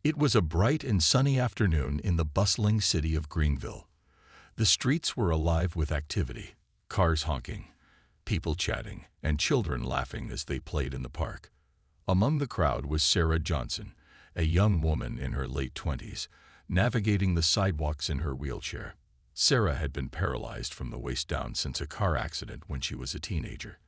It was a bright and sunny afternoon in the bustling city of Greenville. The streets were alive with activity, cars honking, people chatting, and children laughing as they played in the park. Among the crowd was Sarah Johnson, a young woman in her late 20s, navigating the sidewalks in her wheelchair. Sarah had been paralyzed from the waist down since a car accident when she was a teenager.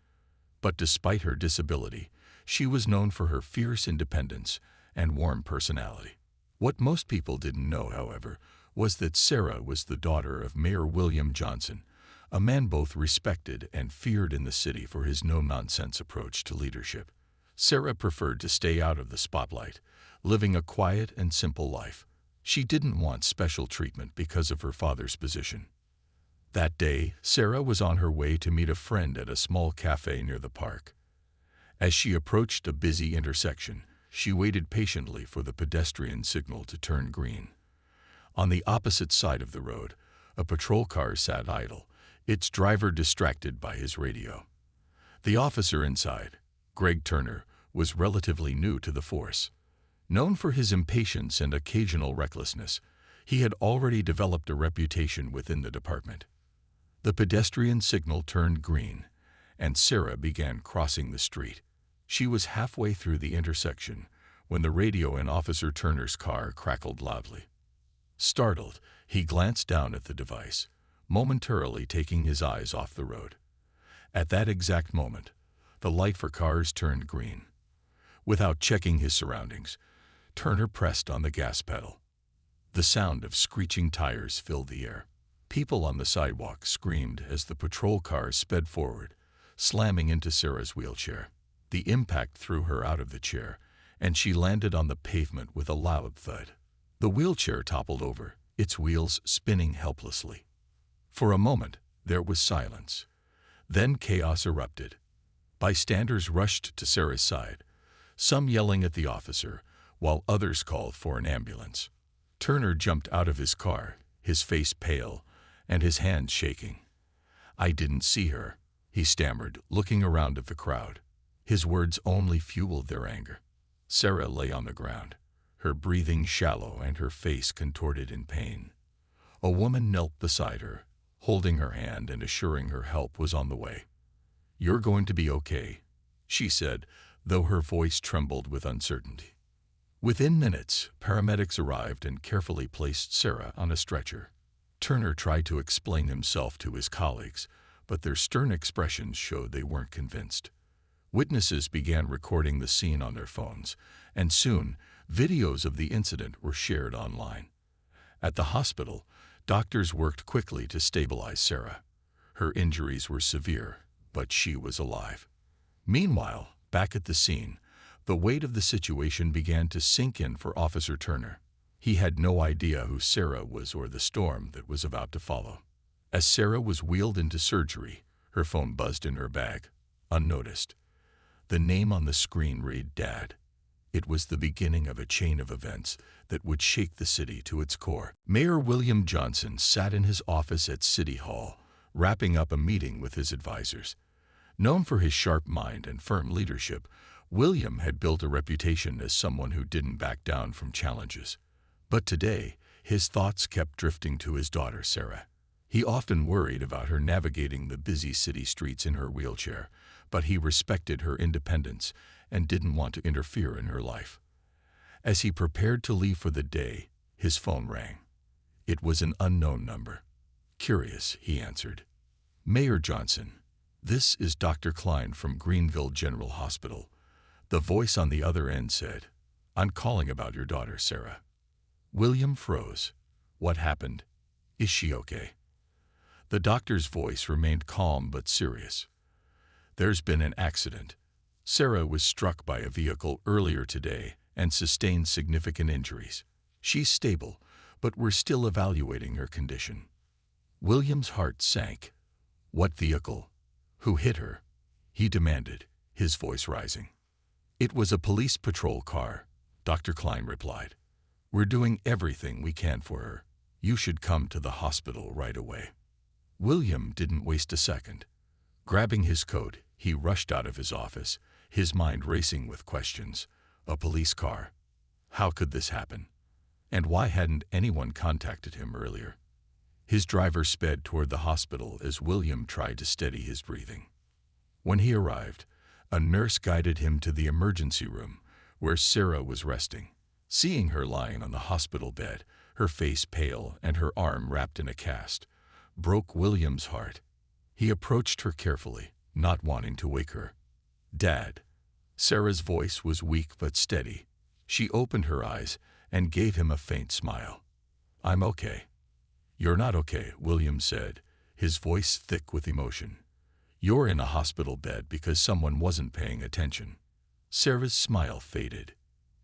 But despite her disability, she was known for her fierce independence and warm personality. What most people didn't know, however, was that Sarah was the daughter of Mayor William Johnson, a man both respected and feared in the city for his no-nonsense approach to leadership. Sarah preferred to stay out of the spotlight, living a quiet and simple life. She didn't want special treatment because of her father's position. That day, Sarah was on her way to meet a friend at a small cafe near the park. As she approached a busy intersection, she waited patiently for the pedestrian signal to turn green. On the opposite side of the road, a patrol car sat idle, its driver distracted by his radio. The officer inside, Greg Turner, was relatively new to the force. Known for his impatience and occasional recklessness, he had already developed a reputation within the department. The pedestrian signal turned green, and Sarah began crossing the street. She was halfway through the intersection when the radio in Officer Turner's car crackled loudly. Startled, he glanced down at the device, momentarily taking his eyes off the road. At that exact moment, the light for cars turned green. Without checking his surroundings, Turner pressed on the gas pedal. The sound of screeching tires filled the air. People on the sidewalk screamed as the patrol car sped forward, slamming into Sarah's wheelchair. The impact threw her out of the chair, and she landed on the pavement with a loud thud. The wheelchair toppled over, its wheels spinning helplessly. For a moment, there was silence. Then chaos erupted. Bystanders rushed to Sarah's side, some yelling at the officer, while others called for an ambulance. Turner jumped out of his car, his face pale and his hands shaking. "I didn't see her," he stammered, looking around at the crowd. His words only fueled their anger. Sarah lay on the ground, her breathing shallow and her face contorted in pain. A woman knelt beside her, holding her hand and assuring her help was on the way. "You're going to be okay," she said, though her voice trembled with uncertainty. Within minutes, paramedics arrived and carefully placed Sarah on a stretcher. Turner tried to explain himself to his colleagues, but their stern expressions showed they weren't convinced. Witnesses began recording the scene on their phones, and soon, videos of the incident were shared online. At the hospital, doctors worked quickly to stabilize Sarah. Her injuries were severe, but she was alive. Meanwhile, back at the scene, the weight of the situation began to sink in for Officer Turner. He had no idea who Sarah was or the storm that was about to follow. As Sarah was wheeled into surgery, her phone buzzed in her bag, unnoticed. The name on the screen read Dad. It was the beginning of a chain of events that would shake the city to its core. Mayor William Johnson sat in his office at City Hall, wrapping up a meeting with his advisors. Known for his sharp mind and firm leadership, William had built a reputation as someone who didn't back down from challenges. But today, his thoughts kept drifting to his daughter, Sarah. He often worried about her navigating the busy city streets in her wheelchair, but he respected her independence and didn't want to interfere in her life. As he prepared to leave for the day, his phone rang. It was an unknown number. "Curious," he answered. "Mayor Johnson, this is Dr. Klein from Greenville General Hospital." The voice on the other end said, "I'm calling about your daughter, Sarah." William froze. "What happened? Is she okay?" The doctor's voice remained calm but serious. "There's been an accident. Sarah was struck by a vehicle earlier today and sustained significant injuries. She's stable, but we're still evaluating her condition." William's heart sank. "What vehicle? Who hit her?" he demanded, his voice rising. "It was a police patrol car," Dr. Klein replied. "We're doing everything we can for her. You should come to the hospital right away." William didn't waste a second. Grabbing his coat, he rushed out of his office, his mind racing with questions. A police car? How could this happen? And why hadn't anyone contacted him earlier? His driver sped toward the hospital as William tried to steady his breathing. When he arrived, a nurse guided him to the emergency room, where Sarah was resting. Seeing her lying on the hospital bed, her face pale and her arm wrapped in a cast, broke William's heart. He approached her carefully, not wanting to wake her. "Dad." Sarah's voice was weak but steady. She opened her eyes and gave him a faint smile. "I'm okay." "You're not okay," William said, his voice thick with emotion. "You're in a hospital bed because someone wasn't paying attention." Sarah's smile faded.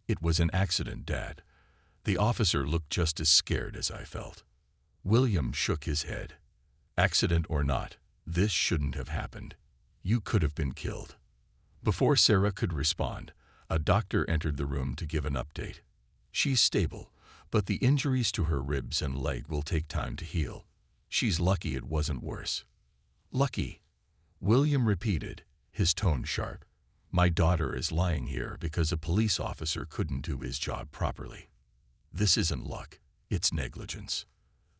"It was an accident, Dad. The officer looked just as scared as I felt." William shook his head. "Accident or not, this shouldn't have happened. You could have been killed." Before Sarah could respond, a doctor entered the room to give an update. "She's stable, but the injuries to her ribs and leg will take time to heal. She's lucky it wasn't worse." "Lucky?" William repeated, his tone sharp. "My daughter is lying here because a police officer couldn't do his job properly. This isn't luck, it's negligence."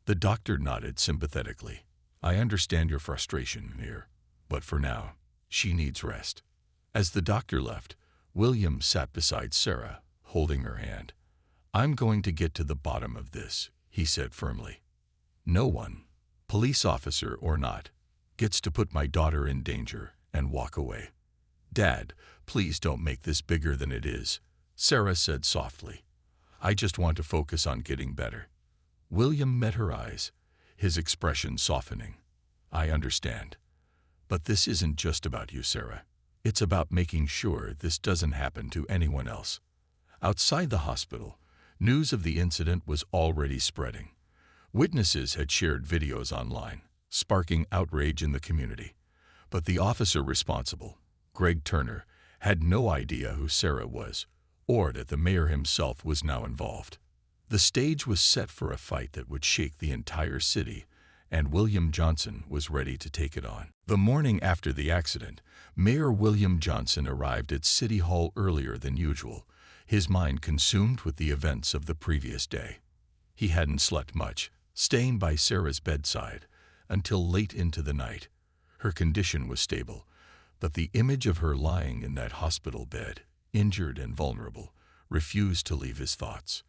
The doctor nodded sympathetically. "I understand your frustration here, but for now, she needs rest." As the doctor left, William sat beside Sarah, holding her hand. "I'm going to get to the bottom of this," he said firmly. "No one, police officer or not, gets to put my daughter in danger and walk away." "Dad, please don't make this bigger than it is," Sarah said softly. "I just want to focus on getting better." William met her eyes, his expression softening. "I understand. But this isn't just about you, Sarah. It's about making sure this doesn't happen to anyone else." Outside the hospital, news of the incident was already spreading. Witnesses had shared videos online, sparking outrage in the community. But the officer responsible, Greg Turner, had no idea who Sarah was, or that the mayor himself was now involved. The stage was set for a fight that would shake the entire city, and William Johnson was ready to take it on. The morning after the accident, Mayor William Johnson arrived at City Hall earlier than usual, his mind consumed with the events of the previous day. He hadn't slept much, staying by Sarah's bedside until late into the night. Her condition was stable, but the image of her lying in that hospital bed, injured and vulnerable, refused to leave his thoughts.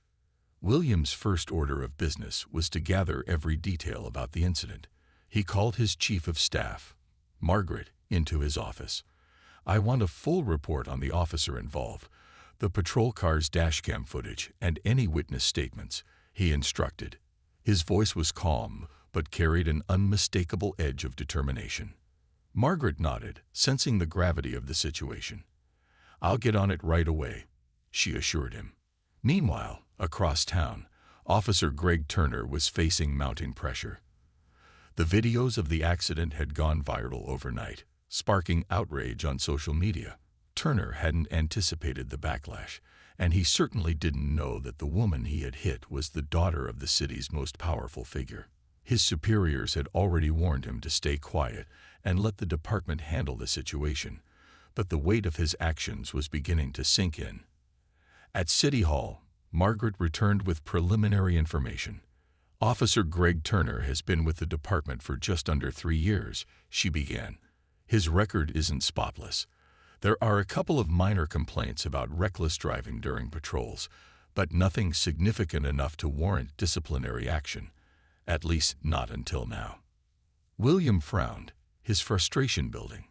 William's first order of business was to gather every detail about the incident. He called his chief of staff, Margaret, into his office. "I want a full report on the officer involved, the patrol car's dashcam footage, and any witness statements," he instructed. His voice was calm, but carried an unmistakable edge of determination. Margaret nodded, sensing the gravity of the situation. "I'll get on it right away," she assured him. Meanwhile, across town, Officer Greg Turner was facing mounting pressure. The videos of the accident had gone viral overnight, sparking outrage on social media. Turner hadn't anticipated the backlash, and he certainly didn't know that the woman he had hit was the daughter of the city's most powerful figure. His superiors had already warned him to stay quiet and let the department handle the situation, but the weight of his actions was beginning to sink in. At City Hall, Margaret returned with preliminary information. "Officer Greg Turner has been with the department for just under 3 years," she began. "His record isn't spotless. There are a couple of minor complaints about reckless driving during patrols, but nothing significant enough to warrant disciplinary action, at least not until now." William frowned, his frustration building.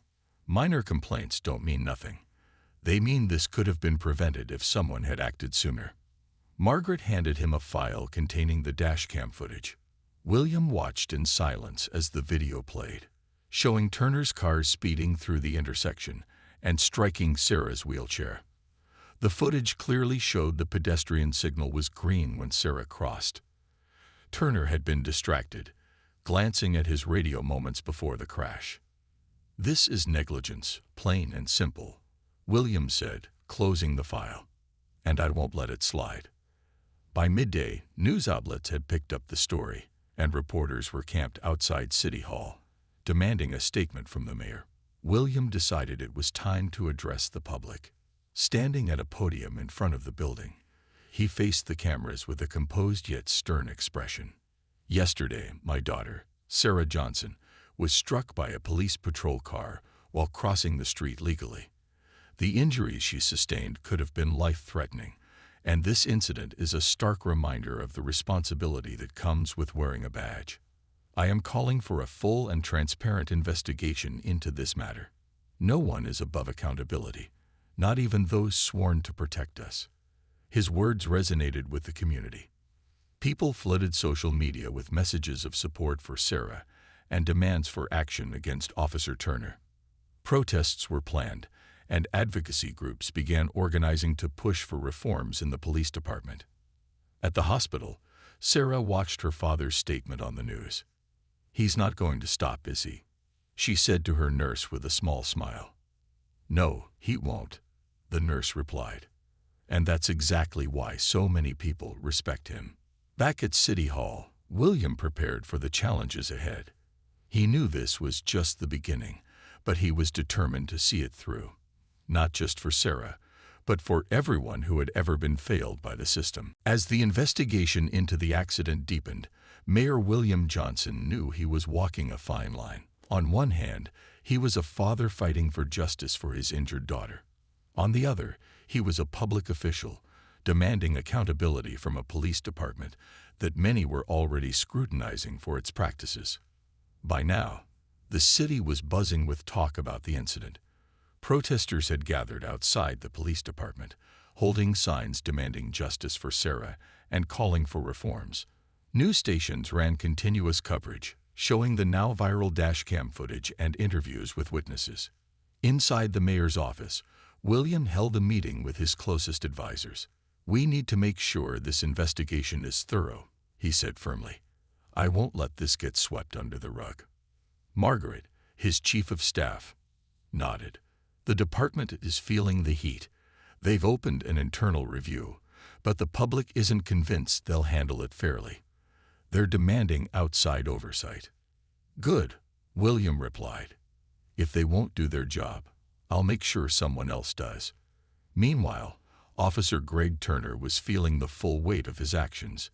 Minor complaints don't mean nothing. They mean this could have been prevented if someone had acted sooner. Margaret handed him a file containing the dashcam footage. William watched in silence as the video played, showing Turner's car speeding through the intersection and striking Sarah's wheelchair. The footage clearly showed the pedestrian signal was green when Sarah crossed. Turner had been distracted, glancing at his radio moments before the crash. "This is negligence, plain and simple," William said, closing the file. "And I won't let it slide." By midday, news outlets had picked up the story, and reporters were camped outside City Hall, demanding a statement from the mayor. William decided it was time to address the public. Standing at a podium in front of the building, he faced the cameras with a composed yet stern expression. Yesterday, my daughter, Sarah Johnson, was struck by a police patrol car while crossing the street legally. The injuries she sustained could have been life-threatening, and this incident is a stark reminder of the responsibility that comes with wearing a badge. I am calling for a full and transparent investigation into this matter. No one is above accountability, not even those sworn to protect us. His words resonated with the community. People flooded social media with messages of support for Sarah and demands for action against Officer Turner. Protests were planned, and advocacy groups began organizing to push for reforms in the police department. At the hospital, Sarah watched her father's statement on the news. "He's not going to stop, is he?" she said to her nurse with a small smile. "No, he won't," the nurse replied. And that's exactly why so many people respect him. Back at City Hall, William prepared for the challenges ahead. He knew this was just the beginning, but he was determined to see it through. Not just for Sarah, but for everyone who had ever been failed by the system. As the investigation into the accident deepened, Mayor William Johnson knew he was walking a fine line. On one hand, he was a father fighting for justice for his injured daughter. On the other, he was a public official, demanding accountability from a police department that many were already scrutinizing for its practices. By now, the city was buzzing with talk about the incident. Protesters had gathered outside the police department, holding signs demanding justice for Sarah and calling for reforms. News stations ran continuous coverage, showing the now viral dashcam footage and interviews with witnesses. Inside the mayor's office, William held a meeting with his closest advisors. "We need to make sure this investigation is thorough," he said firmly. "I won't let this get swept under the rug." Margaret, his chief of staff, nodded. "The department is feeling the heat. They've opened an internal review, but the public isn't convinced they'll handle it fairly. They're demanding outside oversight." "Good," William replied. "If they won't do their job, I'll make sure someone else does." Meanwhile, Officer Greg Turner was feeling the full weight of his actions.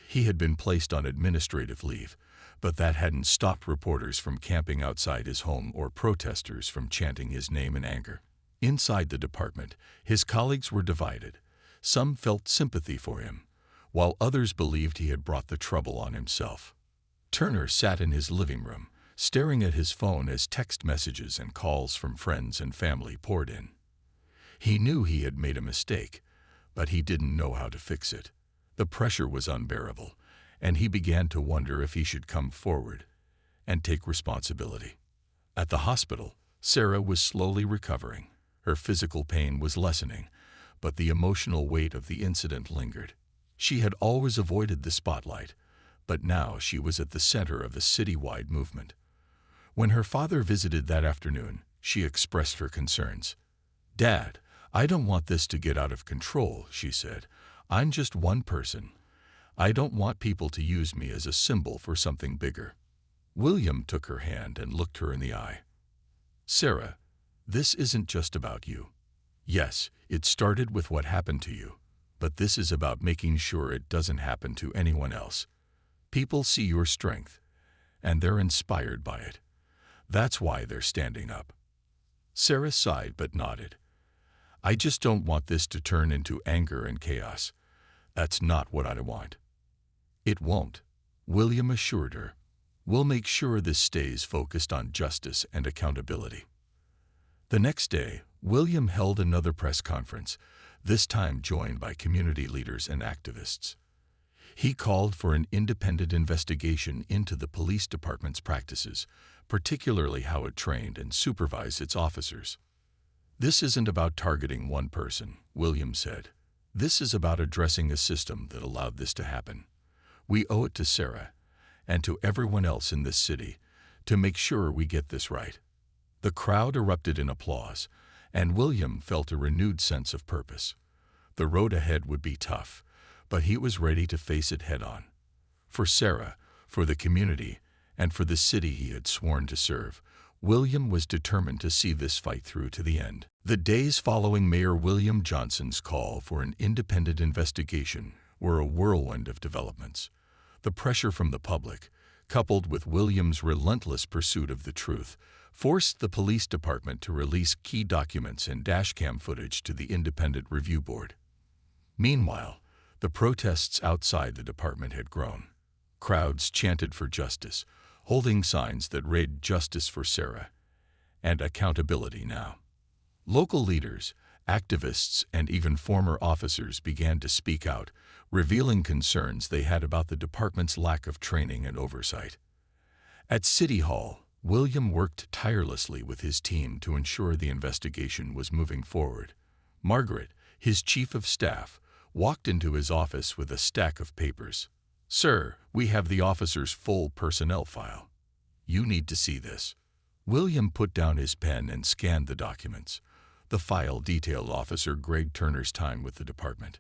He had been placed on administrative leave, but that hadn't stopped reporters from camping outside his home or protesters from chanting his name in anger. Inside the department, his colleagues were divided. Some felt sympathy for him, while others believed he had brought the trouble on himself. Turner sat in his living room, staring at his phone as text messages and calls from friends and family poured in. He knew he had made a mistake, but he didn't know how to fix it. The pressure was unbearable, and he began to wonder if he should come forward and take responsibility. At the hospital, Sarah was slowly recovering. Her physical pain was lessening, but the emotional weight of the incident lingered. She had always avoided the spotlight, but now she was at the center of a citywide movement. When her father visited that afternoon, she expressed her concerns. "Dad, I don't want this to get out of control," she said. "I'm just one person. I don't want people to use me as a symbol for something bigger." William took her hand and looked her in the eye. "Sarah, this isn't just about you. Yes, it started with what happened to you, but this is about making sure it doesn't happen to anyone else. People see your strength, and they're inspired by it. That's why they're standing up." Sarah sighed but nodded. "I just don't want this to turn into anger and chaos. That's not what I want." "It won't," William assured her. "We'll make sure this stays focused on justice and accountability." The next day, William held another press conference, this time joined by community leaders and activists. He called for an independent investigation into the police department's practices, particularly how it trained and supervised its officers. "This isn't about targeting one person," William said. "This is about addressing a system that allowed this to happen. We owe it to Sarah, and to everyone else in this city, to make sure we get this right." The crowd erupted in applause, and William felt a renewed sense of purpose. The road ahead would be tough, but he was ready to face it head-on. For Sarah, for the community, and for the city he had sworn to serve, William was determined to see this fight through to the end. The days following Mayor William Johnson's call for an independent investigation were a whirlwind of developments. The pressure from the public, coupled with William's relentless pursuit of the truth, forced the police department to release key documents and dashcam footage to the independent review board. Meanwhile, the protests outside the department had grown. Crowds chanted for justice, holding signs that read "Justice for Sarah" and "Accountability now." Local leaders, activists, and even former officers began to speak out, revealing concerns they had about the department's lack of training and oversight. At City Hall, William worked tirelessly with his team to ensure the investigation was moving forward. Margaret, his chief of staff, walked into his office with a stack of papers. "Sir, we have the officer's full personnel file. You need to see this." William put down his pen and scanned the documents. The file detailed Officer Greg Turner's time with the department.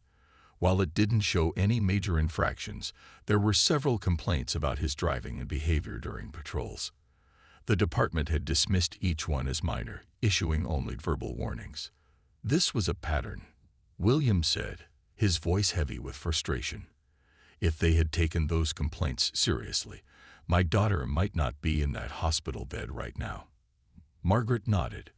While it didn't show any major infractions, there were several complaints about his driving and behavior during patrols. The department had dismissed each one as minor, issuing only verbal warnings. This was a pattern, William said, his voice heavy with frustration. If they had taken those complaints seriously, my daughter might not be in that hospital bed right now. Margaret nodded.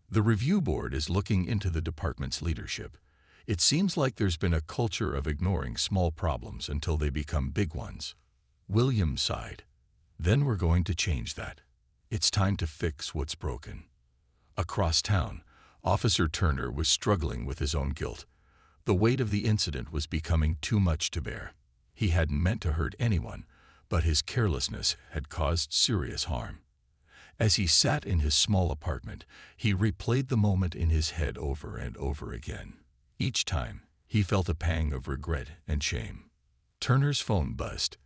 The review board is looking into the department's leadership. It seems like there's been a culture of ignoring small problems until they become big ones. William sighed. Then we're going to change that. It's time to fix what's broken. Across town, Officer Turner was struggling with his own guilt. The weight of the incident was becoming too much to bear. He hadn't meant to hurt anyone, but his carelessness had caused serious harm. As he sat in his small apartment, he replayed the moment in his head over and over again. Each time, he felt a pang of regret and shame. Turner's phone buzzed.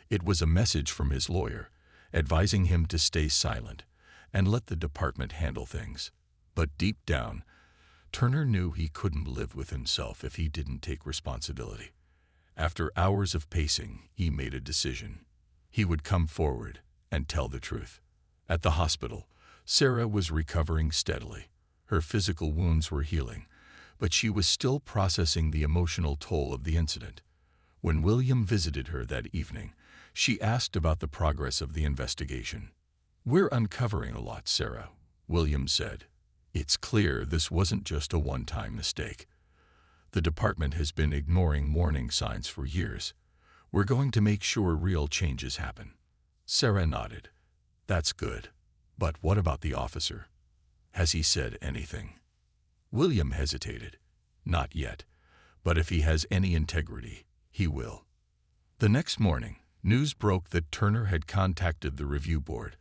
It was a message from his lawyer, advising him to stay silent and let the department handle things. But deep down, Turner knew he couldn't live with himself if he didn't take responsibility. After hours of pacing, he made a decision. He would come forward and tell the truth. At the hospital, Sarah was recovering steadily. Her physical wounds were healing, but she was still processing the emotional toll of the incident. When William visited her that evening, she asked about the progress of the investigation. "We're uncovering a lot, Sarah," William said. "It's clear this wasn't just a one-time mistake. The department has been ignoring warning signs for years. We're going to make sure real changes happen." Sarah nodded. "That's good. But what about the officer? Has he said anything?" William hesitated. "Not yet. But if he has any integrity, he will." The next morning, news broke that Turner had contacted the review board,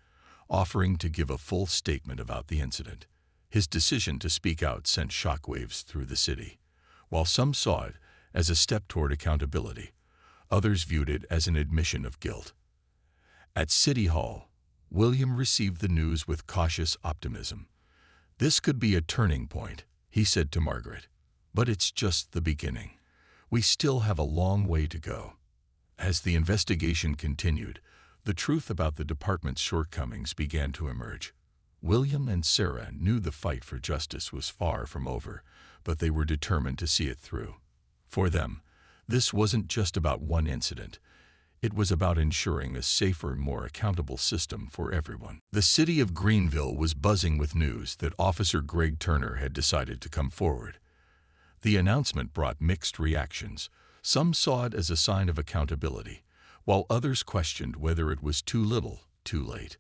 offering to give a full statement about the incident. His decision to speak out sent shockwaves through the city. While some saw it as a step toward accountability, others viewed it as an admission of guilt. At City Hall, William received the news with cautious optimism. "This could be a turning point," he said to Margaret. "But it's just the beginning. We still have a long way to go." As the investigation continued, the truth about the department's shortcomings began to emerge. William and Sarah knew the fight for justice was far from over, but they were determined to see it through. For them, this wasn't just about one incident. It was about ensuring a safer, more accountable system for everyone. The city of Greenville was buzzing with news that Officer Greg Turner had decided to come forward. The announcement brought mixed reactions. Some saw it as a sign of accountability, while others questioned whether it was too little, too late.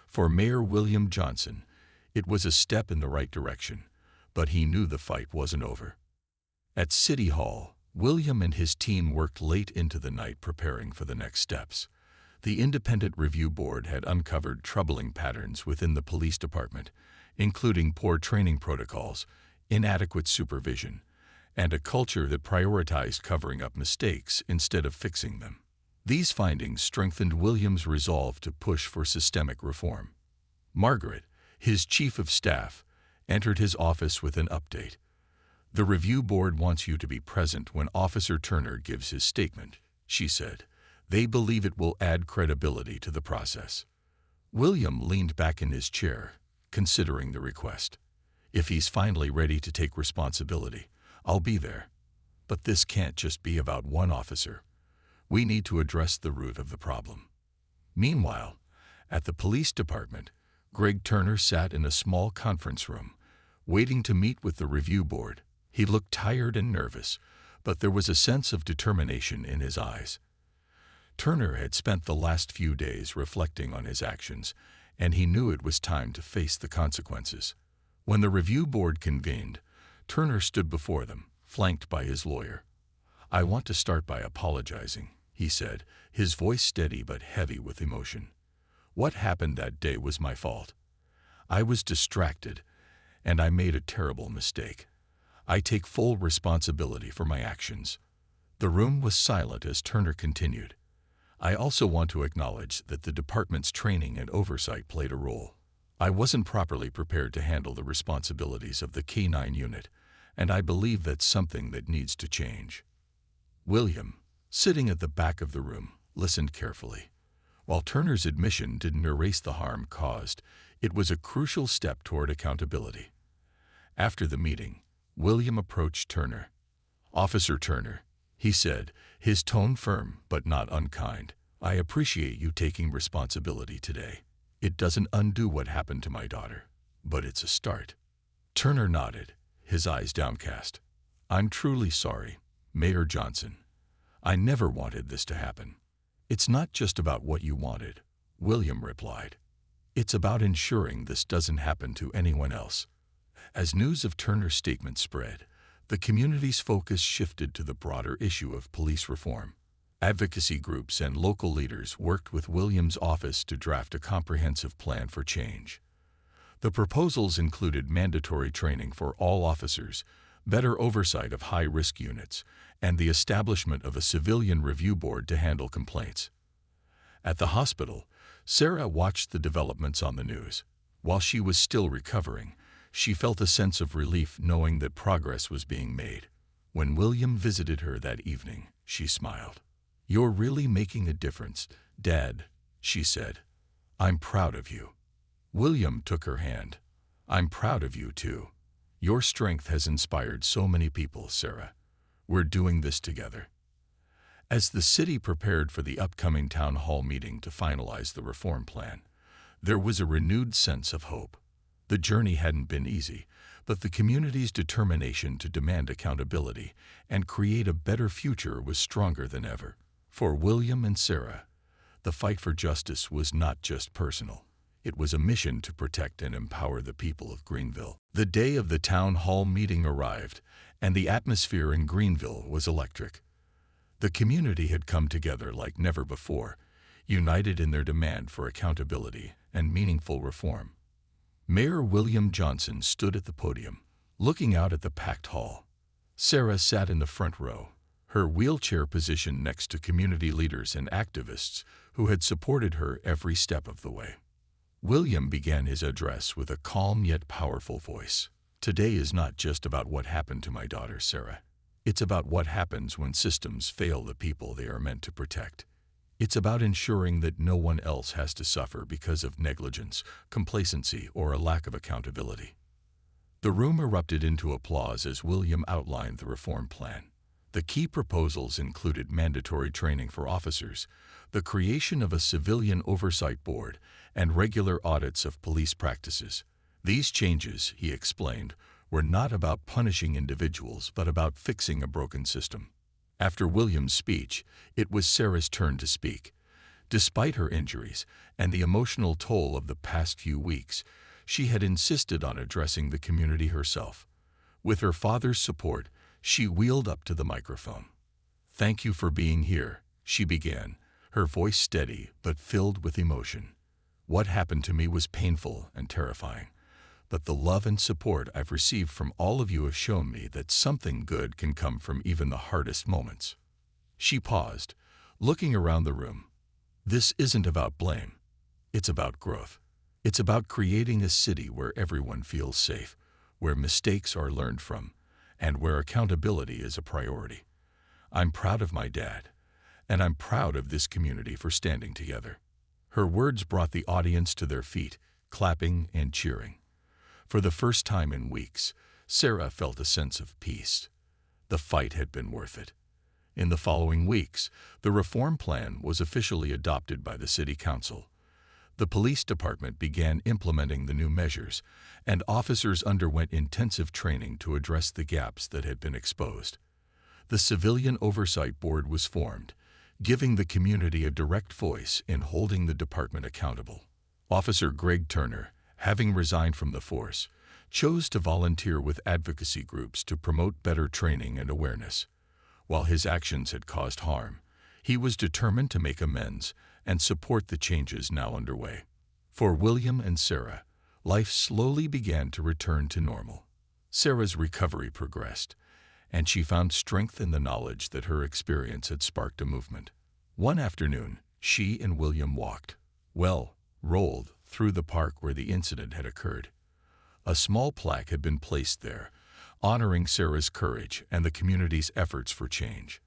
For Mayor William Johnson, it was a step in the right direction, but he knew the fight wasn't over. At City Hall, William and his team worked late into the night preparing for the next steps. The independent review board had uncovered troubling patterns within the police department, including poor training protocols, inadequate supervision, and a culture that prioritized covering up mistakes instead of fixing them. These findings strengthened William's resolve to push for systemic reform. Margaret, his chief of staff, entered his office with an update. "The review board wants you to be present when Officer Turner gives his statement," she said. "They believe it will add credibility to the process." William leaned back in his chair, considering the request. If he's finally ready to take responsibility, I'll be there. But this can't just be about one officer. We need to address the root of the problem. Meanwhile, at the police department, Greg Turner sat in a small conference room, waiting to meet with the review board. He looked tired and nervous, but there was a sense of determination in his eyes. Turner had spent the last few days reflecting on his actions, and he knew it was time to face the consequences. When the review board convened, Turner stood before them, flanked by his lawyer. "I want to start by apologizing," he said, his voice steady but heavy with emotion. "What happened that day was my fault. I was distracted, and I made a terrible mistake. I take full responsibility for my actions." The room was silent as Turner continued. "I also want to acknowledge that the department's training and oversight played a role. I wasn't properly prepared to handle the responsibilities of the K-9 unit, and I believe that's something that needs to change." William, sitting at the back of the room, listened carefully. While Turner's admission didn't erase the harm caused, it was a crucial step toward accountability. After the meeting, William approached Turner. "Officer Turner," he said, his tone firm but not unkind, "I appreciate you taking responsibility today. It doesn't undo what happened to my daughter, but it's a start." Turner nodded, his eyes downcast. "I'm truly sorry, Mayor Johnson. I never wanted this to happen." "It's not just about what you wanted," William replied. "It's about ensuring this doesn't happen to anyone else." As news of Turner's statement spread, the community's focus shifted to the broader issue of police reform. Advocacy groups and local leaders worked with William's office to draft a comprehensive plan for change. The proposals included mandatory training for all officers, better oversight of high-risk units, and the establishment of a civilian review board to handle complaints. At the hospital, Sarah watched the developments on the news. While she was still recovering, she felt a sense of relief knowing that progress was being made. When William visited her that evening, she smiled. "You're really making a difference, Dad," she said. "I'm proud of you." William took her hand. "I'm proud of you, too. Your strength has inspired so many people, Sarah. We're doing this together." As the city prepared for the upcoming town hall meeting to finalize the reform plan, there was a renewed sense of hope. The journey hadn't been easy, but the community's determination to demand accountability and create a better future was stronger than ever. For William and Sarah, the fight for justice was not just personal. It was a mission to protect and empower the people of Greenville. The day of the town hall meeting arrived, and the atmosphere in Greenville was electric. The community had come together like never before, united in their demand for accountability and meaningful reform. Mayor William Johnson stood at the podium, looking out at the packed hall. Sarah sat in the front row, her wheelchair positioned next to community leaders and activists who had supported her every step of the way. William began his address with a calm yet powerful voice. "Today is not just about what happened to my daughter, Sarah. It's about what happens when systems fail the people they are meant to protect. It's about ensuring that no one else has to suffer because of negligence, complacency, or a lack of accountability." The room erupted into applause as William outlined the reform plan. The key proposals included mandatory training for officers, the creation of a civilian oversight board, and regular audits of police practices. These changes, he explained, were not about punishing individuals but about fixing a broken system. After William's speech, it was Sarah's turn to speak. Despite her injuries and the emotional toll of the past few weeks, she had insisted on addressing the community herself. With her father's support, she wheeled up to the microphone. "Thank you for being here," she began, her voice steady but filled with emotion. "What happened to me was painful and terrifying, but the love and support I've received from all of you have shown me that something good can come from even the hardest moments." She paused, looking around the room. "This isn't about blame. It's about growth. It's about creating a city where everyone feels safe, where mistakes are learned from, and where accountability is a priority. I'm proud of my dad, and I'm proud of this community for standing together." Her words brought the audience to their feet, clapping and cheering. For the first time in weeks, Sarah felt a sense of peace. The fight had been worth it. In the following weeks, the reform plan was officially adopted by the city council. The police department began implementing the new measures, and officers underwent intensive training to address the gaps that had been exposed. The Civilian Oversight Board was formed, giving the community a direct voice in holding the department accountable. Officer Greg Turner, having resigned from the force, chose to volunteer with advocacy groups to promote better training and awareness. While his actions had caused harm, he was determined to make amends and support the changes now underway. For William and Sarah, life slowly began to return to normal. Sarah's recovery progressed, and she found strength in the knowledge that her experience had sparked a movement. One afternoon, she and William rolled through the park where the incident had occurred. A small plaque had been placed there, honoring Sarah's courage and the community's efforts for change.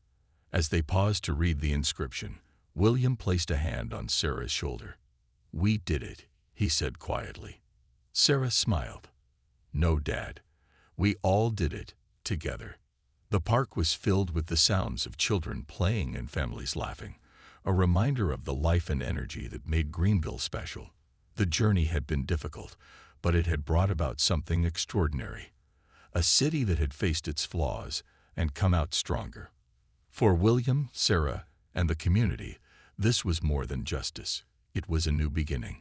As they paused to read the inscription, William placed a hand on Sarah's shoulder. "We did it," he said quietly. Sarah smiled. "No, Dad. We all did it, together." The park was filled with the sounds of children playing and families laughing, a reminder of the life and energy that made Greenville special. The journey had been difficult, but it had brought about something extraordinary. A city that had faced its flaws and come out stronger. For William, Sarah, and the community, this was more than justice. It was a new beginning.